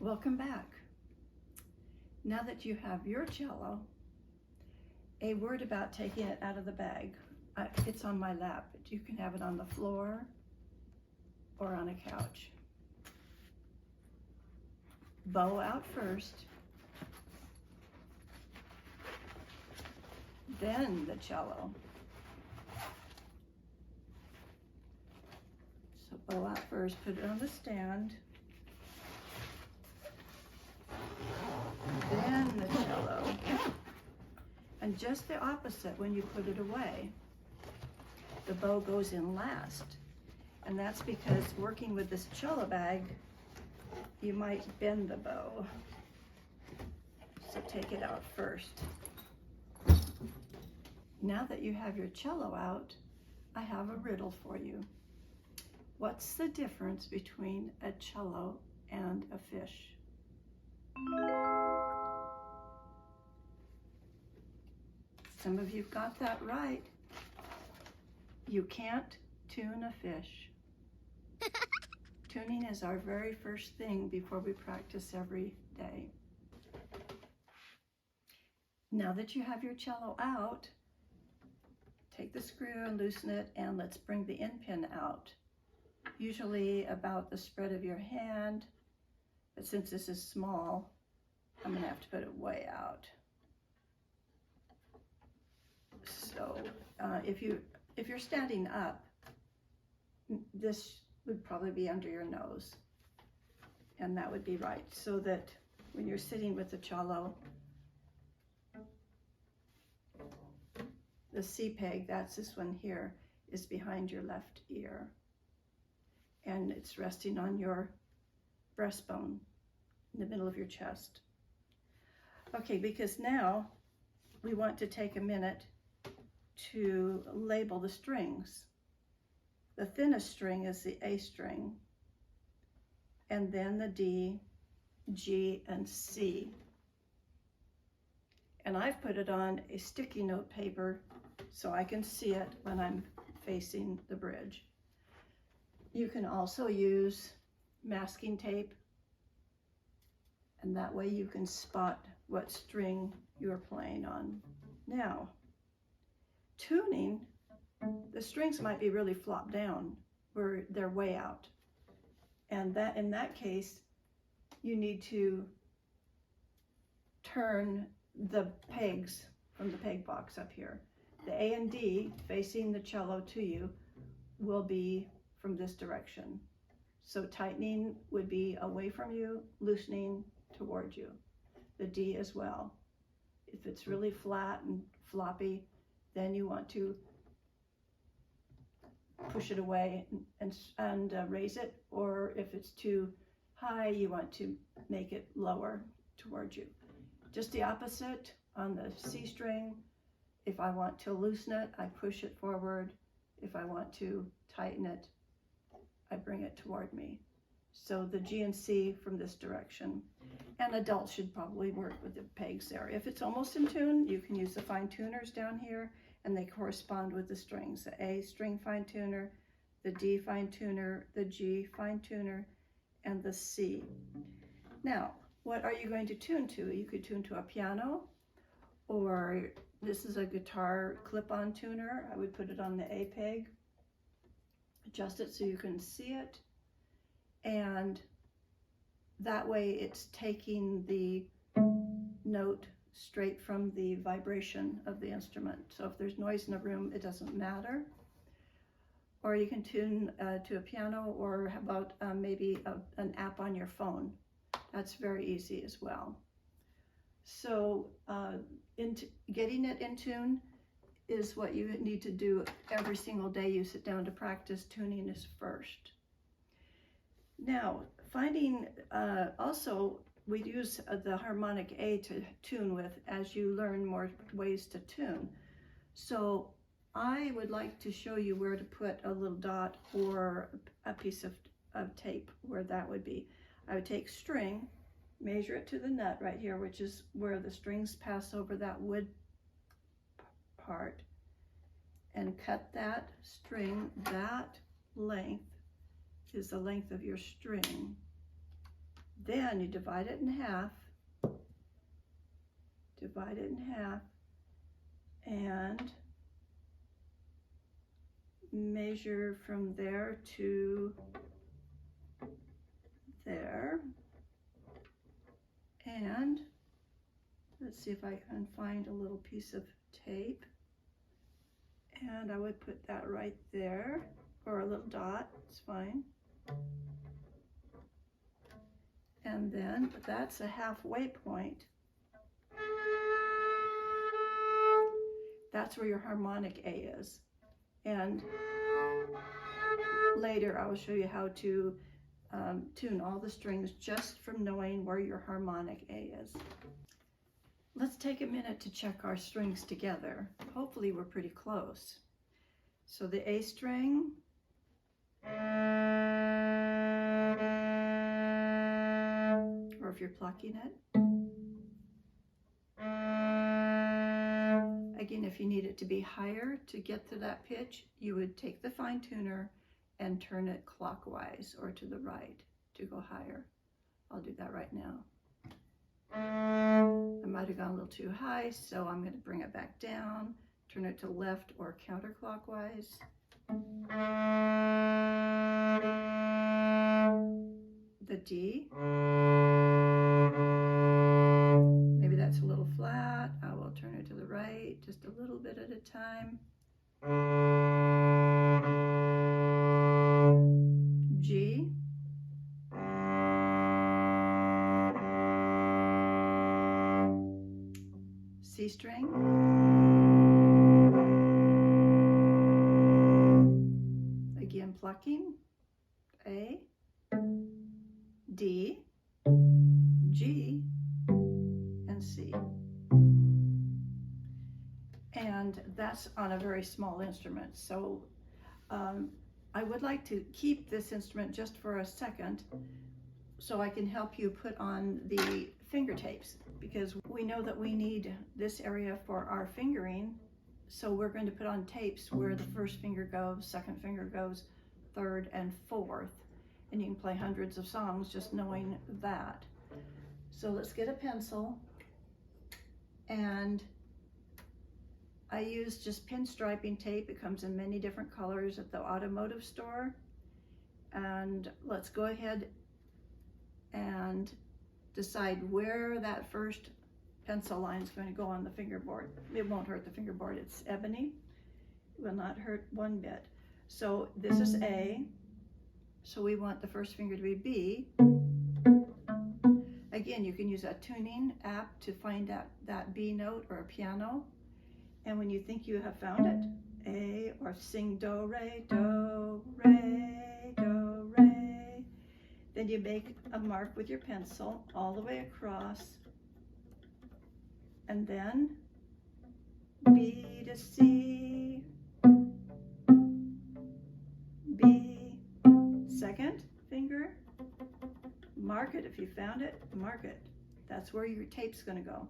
Welcome back. Now that you have your cello, a word about taking it out of the bag. It's on my lap, but you can have it on the floor or on a couch. Bow out first, then the cello. So bow out first, put it on the stand, then the cello. And just the opposite when you put it away. The bow goes in last. And that's because working with this cello bag, you might bend the bow. So take it out first. Now that you have your cello out, I have a riddle for you. What's the difference between a cello and a fish? Some of you've got that right. You can't tune a fish. Tuning is our very first thing before we practice every day. Now that you have your cello out, take the screw and loosen it, and let's bring the end pin out. Usually about the spread of your hand, but since this is small, I'm gonna have to put it way out. So if you're standing up, this would probably be under your nose, and that would be right, so that when you're sitting with the cello, the C peg, that's this one here, is behind your left ear, and it's resting on your breastbone in the middle of your chest. Okay, because now we want to take a minute to label the strings. The thinnest string is the A string, and then the D, G, and C. And I've put it on a sticky note paper so I can see it when I'm facing the bridge. You can also use masking tape, and that way you can spot what string you're playing on. Now, tuning, the strings might be really flopped down where they're way out. And that in that case, you need to turn the pegs from the peg box up here. The A and D facing the cello to you will be from this direction. So tightening would be away from you, loosening towards you. The D as well. If it's really flat and floppy, then you want to push it away and raise it, or if it's too high, you want to make it lower towards you. Just the opposite on the C string. If I want to loosen it, I push it forward. If I want to tighten it, I bring it toward me. So the G and C from this direction. And adults should probably work with the pegs there. If it's almost in tune, you can use the fine tuners down here, and they correspond with the strings. The A string fine tuner, the D fine tuner, the G fine tuner, and the C. Now, what are you going to tune to? You could tune to a piano, or this is a guitar clip-on tuner. I would put it on the A peg, adjust it so you can see it, and that way it's taking the note straight from the vibration of the instrument. So if there's noise in the room, it doesn't matter. Or you can tune to a piano, or how about maybe an app on your phone. That's very easy as well. So getting it in tune is what you need to do every single day you sit down to practice. Tuning is first. Now, finding also, we use the harmonic A to tune with as you learn more ways to tune. So I would like to show you where to put a little dot or a piece of tape, where that would be. I would take string, measure it to the nut right here, which is where the strings pass over that wood part, and cut that string. That length is the length of your string. Then you divide it in half, and measure from there to there. And let's see if I can find a little piece of tape. And I would put that right there, or a little dot, it's fine. And then that's a halfway point. That's where your harmonic A is. And later I will show you how to tune all the strings just from knowing where your harmonic A is. Let's take a minute to check our strings together. Hopefully we're pretty close. So the A string, or if you're plucking it. Again, if you need it to be higher to get to that pitch, you would take the fine tuner and turn it clockwise or to the right to go higher. I'll do that right now. I might have gone a little too high, so I'm going to bring it back down, turn it to left or counterclockwise. The D. Maybe that's a little flat. I will turn it to the right just a little bit at a time. G. C string. Again, plucking. A, D, G, and C. And that's on a very small instrument. So I would like to keep this instrument just for a second so I can help you put on the finger tapes, because we know that we need this area for our fingering. So we're going to put on tapes where the first finger goes, second finger goes, third and fourth. And you can play hundreds of songs just knowing that. So let's get a pencil, and I use just pinstriping tape. It comes in many different colors at the automotive store. And let's go ahead and decide where that first pencil line is going to go on the fingerboard. It won't hurt the fingerboard. It's ebony. It will not hurt one bit. So this is A. So we want the first finger to be B. Again, you can use a tuning app to find that B note or a piano. And when you think you have found it, A, or sing do, re, do, re, do, re. Then you make a mark with your pencil all the way across. And then B to C, B, second finger, mark it. If you found it, mark it. That's where your tape's going to go.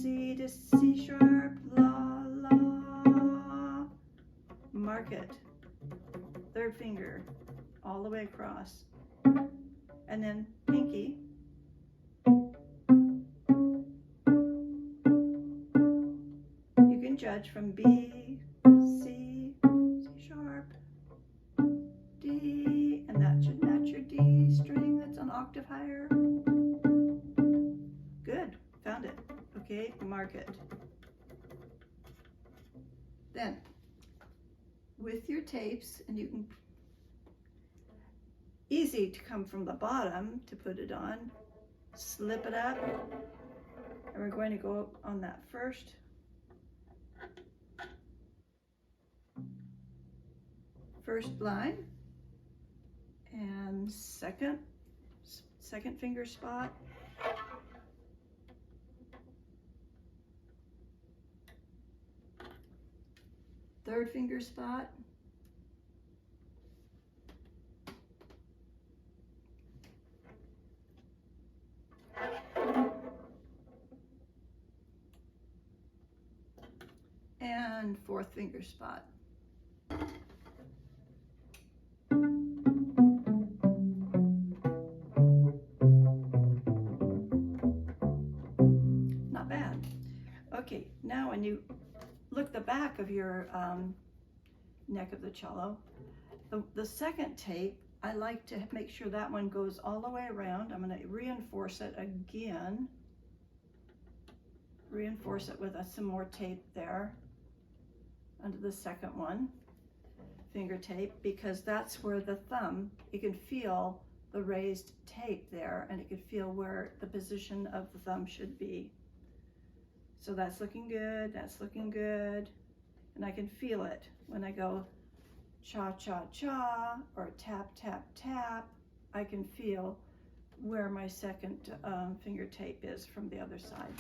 C to C sharp, la, la, mark it. Third finger, all the way across. And then pinky. You can judge from B, C, C sharp, D, and that should match your D string that's an octave higher. Good, found it. Okay, mark it. Then, with your tapes, and you can, easy to come from the bottom to put it on, slip it up, and we're going to go on that first line and second finger spot, third finger spot, and fourth finger spot. Okay, now when you look the back of your neck of the cello, the second tape, I like to make sure that one goes all the way around. I'm going to reinforce it again. Reinforce it with some more tape there under the second one, finger tape, because that's where the thumb, you can feel the raised tape there, and you can feel where the position of the thumb should be. So that's looking good, that's looking good, and I can feel it when I go cha-cha-cha or tap-tap-tap. I can feel where my second finger tape is from the other side.